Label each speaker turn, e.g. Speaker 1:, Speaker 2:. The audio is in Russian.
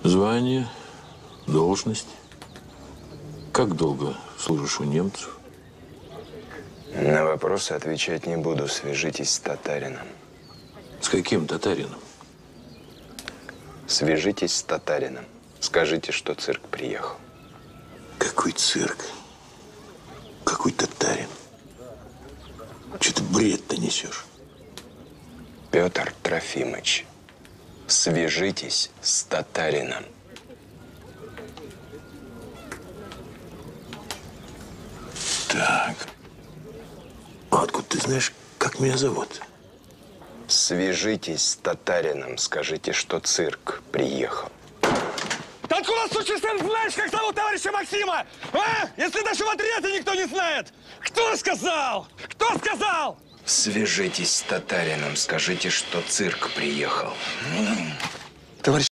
Speaker 1: Звание, должность. Как долго служишь у немцев?
Speaker 2: На вопросы отвечать не буду. Свяжитесь с татарином.
Speaker 1: С каким татарином?
Speaker 2: Свяжитесь с татарином. Скажите, что цирк приехал.
Speaker 1: Какой цирк? Какой татарин? Что ты бред-то несешь?
Speaker 2: Петр Трофимович, свяжитесь с татарином.
Speaker 1: Так. А откуда ты знаешь, как меня зовут?
Speaker 2: Свяжитесь с татарином. Скажите, что цирк приехал.
Speaker 3: Ты откуда, сучий сын, знаешь, как зовут товарища Максима? А? Если даже в отряде никто не знает. Кто сказал? Кто сказал?
Speaker 2: Свяжитесь с татарином. Скажите, что цирк приехал.
Speaker 3: Товарищ